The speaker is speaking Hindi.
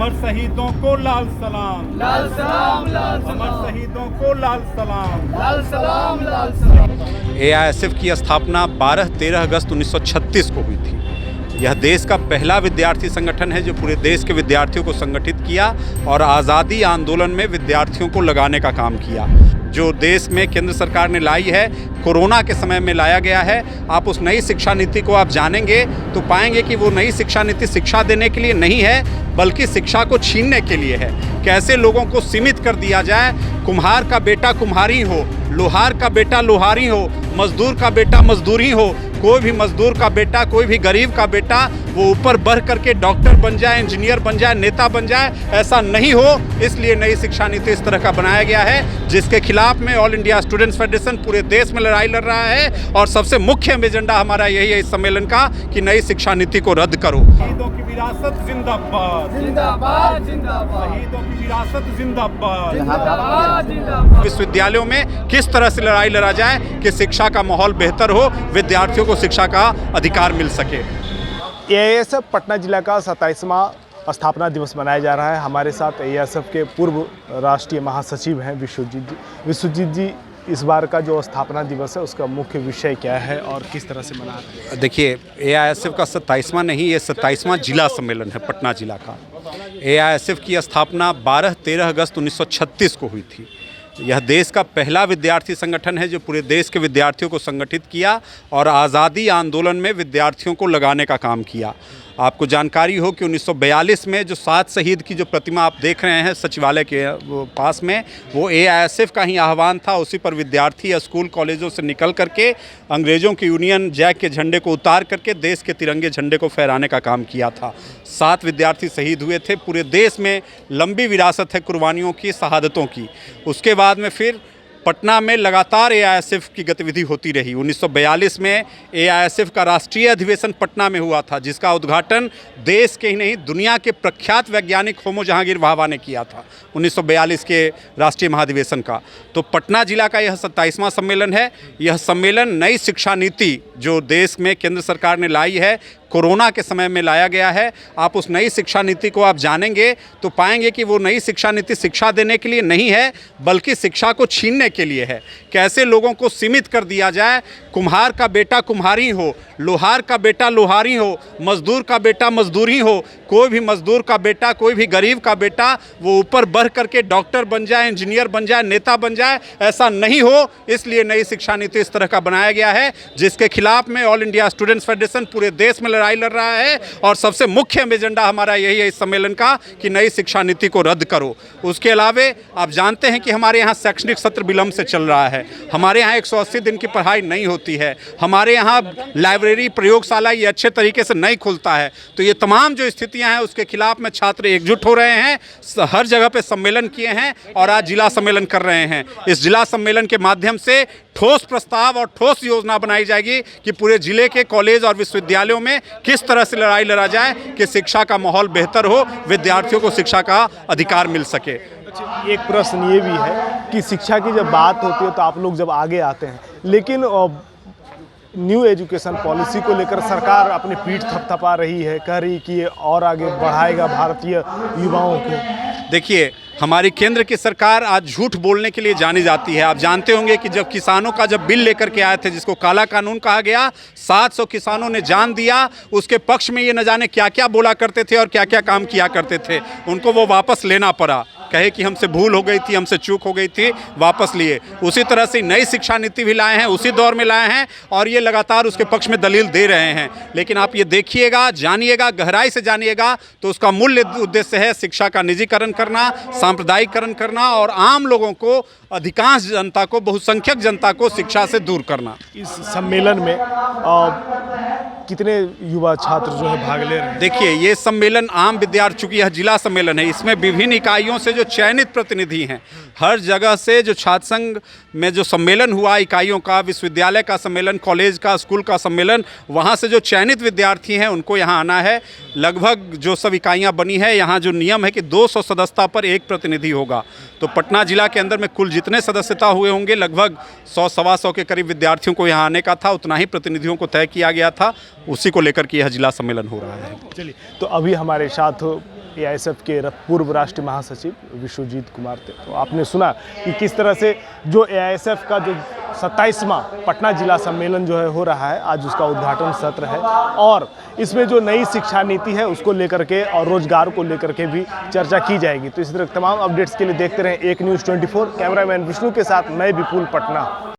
अमर शहीदों को लाल सलाम, लाल सलाम, लाल अमर सलाम, शहीदों को लाल सलाम। लाल सलाम, लाल सलाम। एआईएसएफ की स्थापना 12-13 अगस्त 1936 को हुई थी। यह देश का पहला विद्यार्थी संगठन है जो पूरे देश के विद्यार्थियों को संगठित किया और आज़ादी आंदोलन में विद्यार्थियों को लगाने का काम किया। जो देश में केंद्र सरकार ने लाई है, कोरोना के समय में लाया गया है। आप उस नई शिक्षा नीति को आप जानेंगे तो पाएंगे कि वो नई शिक्षा नीति शिक्षा देने के लिए नहीं है, बल्कि शिक्षा को छीनने के लिए है। कैसे लोगों को सीमित कर दिया जाए, कुम्हार का बेटा कुम्हारी हो, लोहार का बेटा लोहारी हो, मजदूर का बेटा मजदूरी हो, कोई भी मजदूर का बेटा, कोई भी गरीब का बेटा वो ऊपर बढ़ करके डॉक्टर बन जाए, इंजीनियर बन जाए, नेता बन जाए, ऐसा नहीं हो। इसलिए नई शिक्षा नीति इस तरह का बनाया गया है, जिसके खिलाफ में ऑल इंडिया स्टूडेंट्स फेडरेशन पूरे देश में लड़ाई लड़ रहा है। और सबसे मुख्य एजेंडा हमारा यही है इस सम्मेलन का कि नई शिक्षा नीति को रद्द करो। शहीदों की विरासत जिंदाबाद, जिंदाबाद, जिंदाबाद, शहीदों की विरासत जिंदाबाद। जिंदाबाद, जिंदाबाद। विश्वविद्यालयों में किस तरह से लड़ाई लड़ा जाए कि शिक्षा का माहौल बेहतर हो, विद्यार्थियों को शिक्षा का अधिकार मिल सके। एआईएसएफ पटना जिला का 27वां स्थापना दिवस मनाया जा रहा है। हमारे साथ एआईएसएफ के पूर्व राष्ट्रीय महासचिव हैं विश्वजीत जी। विश्वजीत जी, इस बार का जो स्थापना दिवस है उसका मुख्य विषय क्या है और किस तरह से मना रहे हैं? देखिए, एआईएसएफ का 27वां नहीं, ये 27वां जिला सम्मेलन है पटना जिला का। एआईएसएफ की स्थापना 12-13 अगस्त 1936 को हुई थी। यह देश का पहला विद्यार्थी संगठन है जो पूरे देश के विद्यार्थियों को संगठित किया और आज़ादी आंदोलन में विद्यार्थियों को लगाने का काम किया। आपको जानकारी हो कि 1942 में जो 7 शहीद की जो प्रतिमा आप देख रहे हैं सचिवालय के पास में, वो एआईएसएफ का ही आह्वान था। उसी पर विद्यार्थी स्कूल कॉलेजों से निकल करके अंग्रेज़ों के यूनियन जैक के झंडे को उतार करके देश के तिरंगे झंडे को फहराने का काम किया था। 7 विद्यार्थी शहीद हुए थे। पूरे देश में लंबी विरासत है कुर्बानियों की, शहादतों की। उसके बाद में फिर पटना में लगातार एआईएसएफ की गतिविधि होती रही। 1942 में एआईएसएफ का राष्ट्रीय अधिवेशन पटना में हुआ था, जिसका उद्घाटन देश के ही नहीं दुनिया के प्रख्यात वैज्ञानिक होमो जहांगीर भाभा ने किया था 1942 के राष्ट्रीय महाधिवेशन का। तो पटना जिला का यह 27वां सम्मेलन है। यह सम्मेलन नई शिक्षा नीति जो देश में केंद्र सरकार ने लाई है, कोरोना के समय में लाया गया है। आप उस नई शिक्षा नीति को आप जानेंगे तो पाएंगे कि वो नई शिक्षा नीति शिक्षा देने के लिए नहीं है, बल्कि शिक्षा को छीनने के लिए है। कैसे लोगों को सीमित कर दिया जाए, कुम्हार का बेटा कुम्हारी हो, लोहार का बेटा लोहारी हो, मजदूर का बेटा मजदूरी हो, कोई भी मजदूर का बेटा, कोई भी गरीब का बेटा वो ऊपर बढ़ करके डॉक्टर बन जाए, इंजीनियर बन जाए, नेता बन जाए, ऐसा नहीं हो। इसलिए नई शिक्षा नीति इस तरह का बनाया गया है, जिसके खिलाफ में ऑल इंडिया स्टूडेंट्स फेडरेशन पूरे देश में लड़ाई लड़ रहा है। और सबसे मुख्य एजेंडा हमारा यही है इस सम्मेलन का कि नई शिक्षा नीति को रद्द करो। उसके अलावे आप जानते हैं कि हमारे यहाँ शैक्षणिक सत्र विलंब से चल रहा है। हमारे यहाँ 180 दिन की पढ़ाई नहीं होती है। हमारे यहाँ लाइब्रेरी, प्रयोगशाला ये अच्छे तरीके से नहीं खुलता है। तो ये तमाम जो स्थितियाँ हैं उसके खिलाफ में छात्र एकजुट हो रहे हैं, हर जगह पे सम्मेलन किए हैं और आज जिला सम्मेलन कर रहे हैं। इस जिला सम्मेलन के माध्यम से ठोस प्रस्ताव और ठोस योजना बनाई जाएगी कि पूरे जिले के कॉलेज और विश्वविद्यालयों में किस तरह से लड़ाई लड़ा जाए कि शिक्षा का माहौल बेहतर हो, विद्यार्थियों को शिक्षा का अधिकार मिल सके। एक प्रश्न ये भी है कि शिक्षा की जब बात होती है तो आप लोग जब आगे आते हैं, लेकिन न्यू एजुकेशन पॉलिसी को लेकर सरकार अपनी पीठ थपथपा रही है, कह रही कि ये और आगे बढ़ाएगा भारतीय युवाओं को। देखिए, हमारी केंद्र की सरकार आज झूठ बोलने के लिए जानी जाती है। आप जानते होंगे कि जब किसानों का जब बिल लेकर के आए थे, जिसको काला कानून कहा गया, 700 किसानों ने जान दिया। उसके पक्ष में ये न जाने क्या क्या बोला करते थे और क्या क्या काम किया करते थे। उनको वो वापस लेना पड़ा, कहे कि हमसे भूल हो गई थी, हमसे चूक हो गई थी, वापस लिए। उसी तरह से नई शिक्षा नीति भी लाए हैं, उसी दौर में लाए हैं और ये लगातार उसके पक्ष में दलील दे रहे हैं। लेकिन आप ये देखिएगा, जानिएगा, गहराई से जानिएगा तो उसका मूल उद्देश्य है शिक्षा का निजीकरण करना, सांप्रदायिकरण करना और आम लोगों को, अधिकांश जनता को, बहुसंख्यक जनता को शिक्षा से दूर करना। इस सम्मेलन में कितने युवा छात्र जो है भाग ले रहे हैं? देखिए, ये सम्मेलन आम विद्यार्थी, चूंकि यह जिला सम्मेलन है, इसमें विभिन्न इकाइयों से जो चयनित प्रतिनिधि हैं, हर जगह से जो छात्र संघ में जो सम्मेलन हुआ इकाइयों का, विश्वविद्यालय का सम्मेलन, कॉलेज का, स्कूल का सम्मेलन, वहाँ से जो चयनित विद्यार्थी हैं उनको यहाँ आना है। लगभग जो सब इकाइयाँ बनी है, यहाँ जो नियम है कि 200 सदस्यता पर एक प्रतिनिधि होगा। तो पटना जिला के अंदर में कुल जितने सदस्यता हुए होंगे, लगभग 100-125 के करीब विद्यार्थियों को यहाँ आने का था, उतना ही प्रतिनिधियों को तय किया गया था। उसी को लेकर के यह जिला सम्मेलन हो रहा है। चलिए, तो अभी हमारे साथ एआईएसएफ के पूर्व राष्ट्रीय महासचिव विश्वजीत कुमार थे। तो आपने सुना कि किस तरह से जो एआईएसएफ का जो 27वां पटना जिला सम्मेलन जो है हो रहा है, आज उसका उद्घाटन सत्र है और इसमें जो नई शिक्षा नीति है उसको लेकर के और रोजगार को लेकर के भी चर्चा की जाएगी। तो इस तरह तमाम अपडेट्स के लिए देखते रहें एक न्यूज़ 24। कैमरामैन विष्णु के साथ मैं विपुल, पटना।